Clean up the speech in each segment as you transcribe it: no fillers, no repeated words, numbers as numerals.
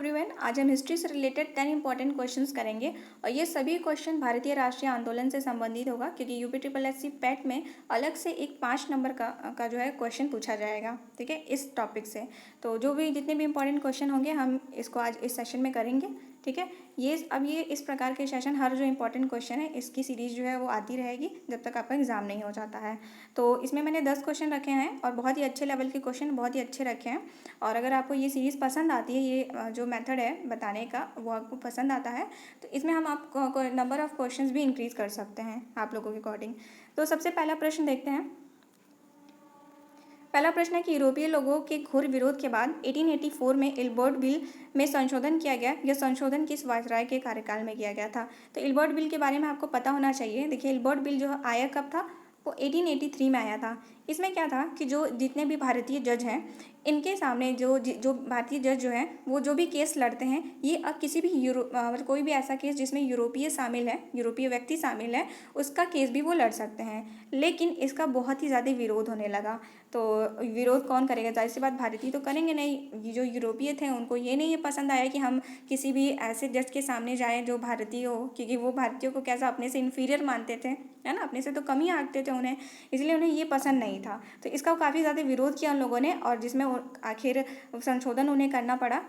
Everyone, आज हम history से रिलेटेड 10 इंपॉर्टेंट क्वेश्चंस करेंगे और ये सभी क्वेश्चन भारतीय राष्ट्रीय आंदोलन से संबंधित होगा क्योंकि यूपी ट्रिपल एससी पैट में अलग से एक 5 नंबर का जो है क्वेश्चन पूछा जाएगा, ठीक है, इस टॉपिक से। तो जो भी जितने भी इंपॉर्टेंट क्वेश्चन होंगे हम इसको आज इस सेशन में करेंगे, ठीक है। ये इस प्रकार के सेशन हर जो इंपॉर्टेंट क्वेश्चन है इसकी सीरीज जो है वो आती रहेगी जब तक आपका एग्जाम नहीं हो जाता है। तो इसमें मैंने 10 क्वेश्चन रखे हैं और बहुत ही अच्छे लेवल के क्वेश्चन बहुत ही अच्छे रखे हैं। और अगर आपको ये सीरीज़ पसंद आती है, ये जो मेथड है बताने का वो आपको पसंद आता है, तो इसमें हम आपको नंबर ऑफ क्वेश्चंस भी इंक्रीज़ कर सकते हैं आप लोगों के अकॉर्डिंग। तो सबसे पहला प्रश्न देखते हैं। पहला प्रश्न है कि यूरोपीय लोगों के घोर विरोध के बाद 1884 में इल्बर्ट बिल में संशोधन किया गया। यह संशोधन किस वायसराय के कार्यकाल में किया गया था? तो इल्बर्ट बिल के बारे में आपको पता होना चाहिए। देखिए, इल्बर्ट बिल जो आया कब था? वो 1883 में आया था। इसमें क्या था कि जो जितने भी भारतीय जज हैं इनके सामने जो भारतीय जज जो हैं वो जो भी केस लड़ते हैं, ये अब किसी भी मतलब कोई भी ऐसा केस जिसमें यूरोपीय शामिल है, यूरोपीय व्यक्ति शामिल है, उसका केस भी वो लड़ सकते हैं। लेकिन इसका बहुत ही ज़्यादा विरोध होने लगा। तो विरोध कौन करेगा? जाहिर सी बात भारतीय तो करेंगे नहीं। ये जो यूरोपीय थे उनको ये नहीं पसंद आया कि हम किसी भी ऐसे जज के सामने जाएं जो भारतीय हो, क्योंकि वो भारतीयों को कैसा अपने से इन्फीरियर मानते थे, है ना, अपने से तो कम ही आंकते थे उन्हें, इसलिए उन्हें ये पसंद नहीं था। तो इसका काफ़ी ज़्यादा विरोध किया उन लोगों ने और जिसमें आखिर संशोधन उन्हें करना पड़ा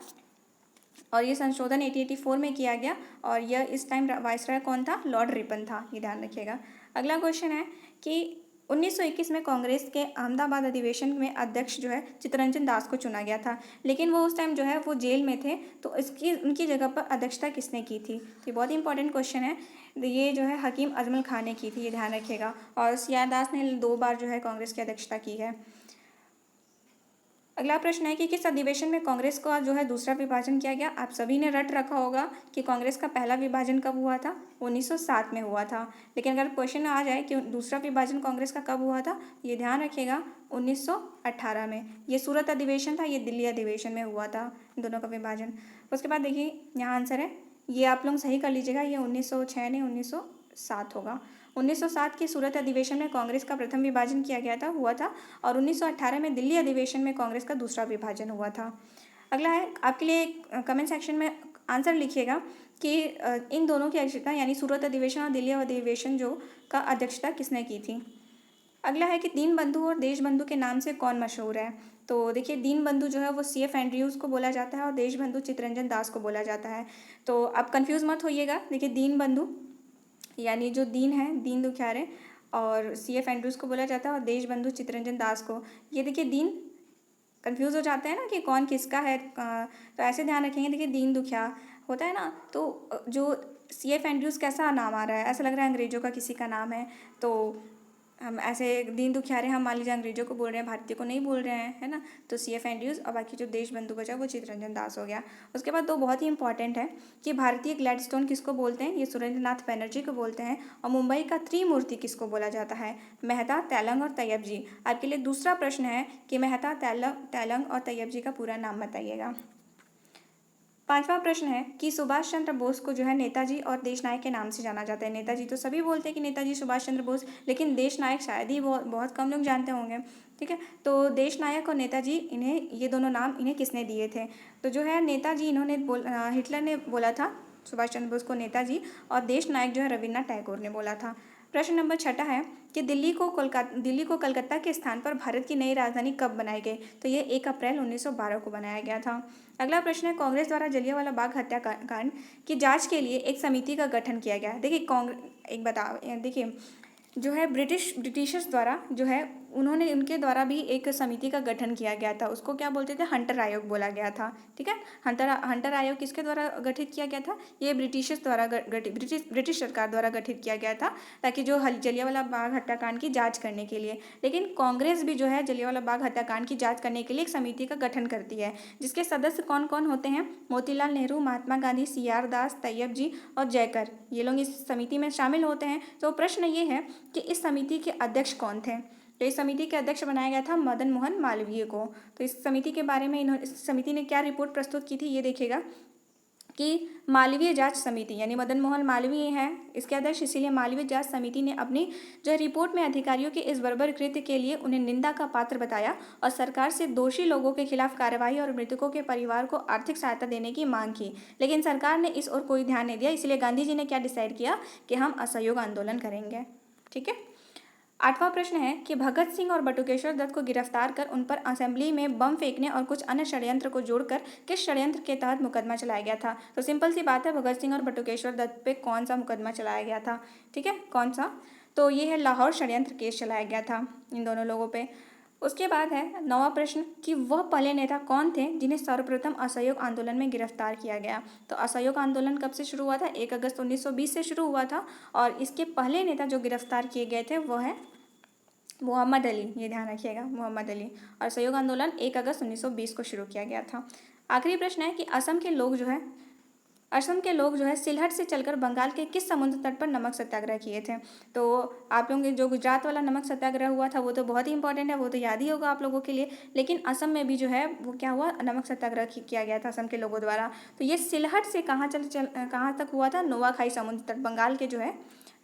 और ये संशोधन 1884 में किया गया। और यह इस टाइम वाइसराय कौन था? लॉर्ड रिपन था, ये ध्यान रखिएगा। अगला क्वेश्चन है कि 1921 में कांग्रेस के अहमदाबाद अधिवेशन में अध्यक्ष जो है चित्तरंजन दास को चुना गया था, लेकिन वो उस टाइम जो है वो जेल में थे। तो इसकी उनकी जगह पर अध्यक्षता किसने की थी? तो ये बहुत इंपॉर्टेंट क्वेश्चन है। ये जो है हकीम अजमल खान ने की थी, ये ध्यान रखिएगा। और सीआर दास ने 2 बार जो है कांग्रेस की अध्यक्षता की है। अगला प्रश्न है कि किस अधिवेशन में कांग्रेस का जो है दूसरा विभाजन किया गया? आप सभी ने रट रखा होगा कि कांग्रेस का पहला विभाजन कब हुआ था? 1907 में हुआ था। लेकिन अगर क्वेश्चन आ जाए कि दूसरा विभाजन कांग्रेस का कब हुआ था, ये ध्यान रखिएगा 1918 में। ये सूरत अधिवेशन था, ये दिल्ली अधिवेशन में हुआ था दोनों का विभाजन। उसके बाद देखिए यहाँ आंसर है, ये आप लोग सही कर लीजिएगा, ये 1906 नहीं 1907 होगा। 1907 के सूरत अधिवेशन में कांग्रेस का प्रथम विभाजन किया गया था हुआ था और 1918 में दिल्ली अधिवेशन में कांग्रेस का दूसरा विभाजन हुआ था। अगला है आपके लिए कमेंट सेक्शन में आंसर लिखिएगा कि इन दोनों की अध्यक्षता यानी सूरत अधिवेशन और दिल्ली अधिवेशन जो का अध्यक्षता किसने की थी? अगला है कि दीनबंधु और देशबंधु के नाम से कौन मशहूर है? तो देखिए, दीनबंधु जो है वो CF एंड्रयूज़ को बोला जाता है और देशबंधु चित्तरंजन दास को बोला जाता है। तो आप कंफ्यूज मत होइएगा। देखिए, दीनबंधु यानी जो दीन है, दीन दुखियारे, और CF एंड्रयूज़ को बोला जाता है और देशबंधु चित्तरंजन दास को। ये देखिए दीन कंफ्यूज हो जाते हैं ना कि कौन किसका है, तो ऐसे ध्यान रखेंगे। देखिए दीन दुखिया होता है ना, तो जो CF एंड्रयूज़ कैसा नाम आ रहा है? ऐसा लग रहा है अंग्रेजों का किसी का नाम है। तो हम ऐसे दीन दुखियारे हम मान लीजिए अंग्रेजों को बोल रहे हैं, भारतीय को नहीं बोल रहे हैं, है ना। तो CF एंड्रयूज़ और बाकी जो देशबंधु बचा वो चित्तरंजन दास हो गया। उसके बाद 2 बहुत ही इंपॉर्टेंट है कि भारतीय ग्लैडस्टोन किसको बोलते हैं? ये सुरेंद्रनाथ बनर्जी को बोलते हैं। और मुंबई का त्रिमूर्ति किसको बोला जाता है? मेहता, तेलंग और तैयब जी। आपके लिए दूसरा प्रश्न है कि मेहता, तेलंग और तैयब जी का पूरा नाम बताइएगा। 5वां प्रश्न है कि सुभाष चंद्र बोस को जो है नेताजी और देश नायक के नाम से जाना जाता है। नेताजी तो सभी बोलते हैं कि नेताजी सुभाष चंद्र बोस, लेकिन देश नायक शायद ही बहुत कम लोग जानते होंगे, ठीक है। तो देश नायक और नेताजी, इन्हें ये दोनों नाम इन्हें किसने दिए थे? तो जो है नेताजी इन्होंने हिटलर ने बोला था सुभाष चंद्र बोस को नेताजी, और देश नायक जो है रविन्द्रनाथ टैगोर ने बोला था। प्रश्न नंबर 6 है कि दिल्ली को कलकत्ता के स्थान पर भारत की नई राजधानी कब बनाई गई? तो ये 1 अप्रैल 1912 को बनाया गया था। अगला प्रश्न है कांग्रेस द्वारा जलियांवाला बाग हत्याकांड की जांच के लिए एक समिति का गठन किया गया। देखिए जो है ब्रिटिशर्स द्वारा जो है उन्होंने उनके द्वारा भी एक समिति का गठन किया गया था। उसको क्या बोलते थे? हंटर आयोग बोला गया था, ठीक है। हंटर आयोग किसके द्वारा गठित किया गया था? ये ब्रिटिशर्स द्वारा ब्रिटिश सरकार द्वारा गठित किया गया था, ताकि जो जलियांवाला बाग हत्याकांड की जांच करने के लिए। लेकिन कांग्रेस भी जो है जलियांवाला बाग हत्याकांड की जांच करने के लिए एक समिति का गठन करती है, जिसके सदस्य कौन कौन होते हैं? मोतीलाल नेहरू, महात्मा गांधी, CR दास, तैयब जी और जयकर, ये लोग इस समिति में शामिल होते हैं। तो प्रश्न ये है कि इस समिति के अध्यक्ष कौन थे? तो इस समिति के अध्यक्ष बनाया गया था मदन मोहन मालवीय को। तो इस समिति के बारे में इस समिति ने क्या रिपोर्ट प्रस्तुत की थी, ये देखिएगा कि मालवीय जांच समिति यानी मदन मोहन मालवीय हैं इसके अध्यक्ष, इसीलिए मालवीय जांच समिति ने अपनी जो रिपोर्ट में अधिकारियों के इस बर्बर कृत्य के लिए उन्हें निंदा का पात्र बताया और सरकार से दोषी लोगों के खिलाफ कार्रवाई और मृतकों के परिवार को आर्थिक सहायता देने की मांग की। लेकिन सरकार ने इस ओर कोई ध्यान नहीं दिया, इसलिए गांधी जी ने क्या डिसाइड किया कि हम असहयोग आंदोलन करेंगे। ठीक है। 8वां प्रश्न है कि भगत सिंह और बटुकेश्वर दत्त को गिरफ्तार कर उन पर असेंबली में बम फेंकने और कुछ अन्य षड्यंत्र को जोड़कर किस षड्यंत्र के तहत मुकदमा चलाया गया था। तो सिंपल सी बात है, भगत सिंह और बटुकेश्वर दत्त पे कौन सा मुकदमा चलाया गया था। ठीक है, कौन सा, तो ये है लाहौर षड्यंत्र केस चलाया गया था इन दोनों लोगों पे। उसके बाद है 9वां प्रश्न कि वह पहले नेता कौन थे जिन्हें सर्वप्रथम असहयोग आंदोलन में गिरफ्तार किया गया। तो असहयोग आंदोलन कब से शुरू हुआ था, 1 अगस्त 1920 से शुरू हुआ था और इसके पहले नेता जो गिरफ्तार किए गए थे वो है मोहम्मद अली, ये ध्यान रखिएगा, मोहम्मद अली। और सहयोग आंदोलन 1 अगस्त 1920 को शुरू किया गया था। आखिरी प्रश्न है कि असम के लोग जो है सिलहट से चलकर बंगाल के किस समुद्र तट पर नमक सत्याग्रह किए थे। तो आप लोगों के जो गुजरात वाला नमक सत्याग्रह हुआ था वो तो बहुत ही इंपॉर्टेंट है, वो तो याद ही होगा आप लोगों के लिए। लेकिन असम में भी जो है वो क्या हुआ, नमक सत्याग्रह किया गया था असम के लोगों द्वारा। तो ये सिलहट से कहाँ कहाँ तक हुआ था, नोआखाई समुद्र तट, बंगाल के जो है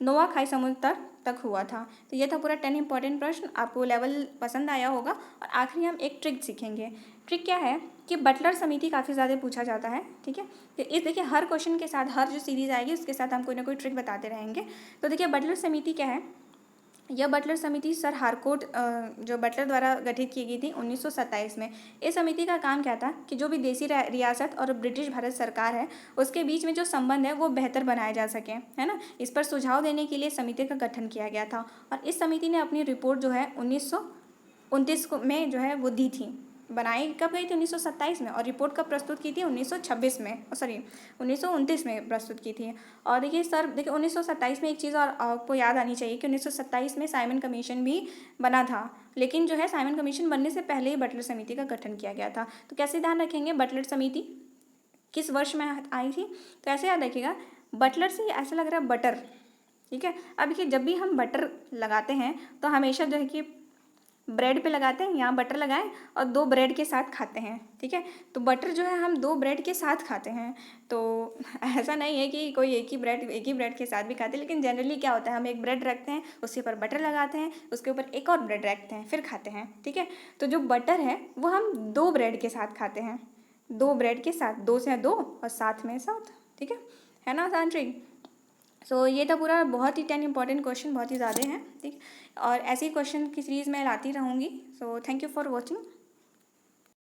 नोआखाई समुद्र तक हुआ था। तो ये था पूरा 10 इंपॉर्टेंट प्रश्न, आपको लेवल पसंद आया होगा। और आखिरी हम एक ट्रिक सीखेंगे। ट्रिक क्या है कि बटलर समिति काफ़ी ज़्यादा पूछा जाता है। ठीक है, तो इस देखिए हर क्वेश्चन के साथ, हर जो सीरीज़ आएगी उसके साथ हम कोई ना कोई ट्रिक बताते रहेंगे। तो देखिए बटलर समिति क्या है, यह बटलर समिति सर हारकोर्ट जो बटलर द्वारा गठित की गई थी 1927 में। इस समिति का काम क्या था कि जो भी देसी रियासत और ब्रिटिश भारत सरकार है उसके बीच में जो संबंध है वो बेहतर बनाया जा सके, है ना, इस पर सुझाव देने के लिए समिति का गठन किया गया था। और इस समिति ने अपनी रिपोर्ट जो है 1929 में जो है वो दी थी। बनाई कब गई थी, 1927 में, और रिपोर्ट कब प्रस्तुत की थी, 1926 में, सॉरी 1929 में प्रस्तुत की थी। और देखिए सर, देखिए 1927 में एक चीज़ और आपको याद आनी चाहिए कि 1927 में साइमन कमीशन भी बना था। लेकिन जो है साइमन कमीशन बनने से पहले ही बटलर समिति का गठन किया गया था। तो कैसे ध्यान रखेंगे, बटलर समिति किस वर्ष में आई थी, तो ऐसे याद रखिएगा, बटलर से ऐसा लग रहा है बटर। ठीक है, अब देखिए जब भी हम बटर लगाते हैं तो हमेशा जो है कि ब्रेड पे लगाते हैं, यहाँ बटर लगाएं और 2 ब्रेड के साथ खाते हैं। ठीक है, तो बटर जो है हम 2 ब्रेड के साथ खाते हैं। तो ऐसा नहीं है कि कोई एक ही ब्रेड के साथ भी खाते हैं, लेकिन जनरली क्या होता है, हम एक ब्रेड रखते हैं, उसके ऊपर बटर लगाते हैं, उसके ऊपर एक और ब्रेड रखते हैं, फिर खाते हैं। ठीक है, तो जो बटर है वो हम 2 ब्रेड के साथ खाते हैं, 2 ब्रेड के साथ, 2 से 2 और 7 में 7। ठीक है ना आसान ट्रिक। सो ये था पूरा, बहुत ही 10 इंपॉर्टेंट क्वेश्चन, बहुत ही ज़्यादा हैं। ठीक, और ऐसे ही क्वेश्चन की सीरीज़ मैं लाती रहूँगी। So thank you for watching.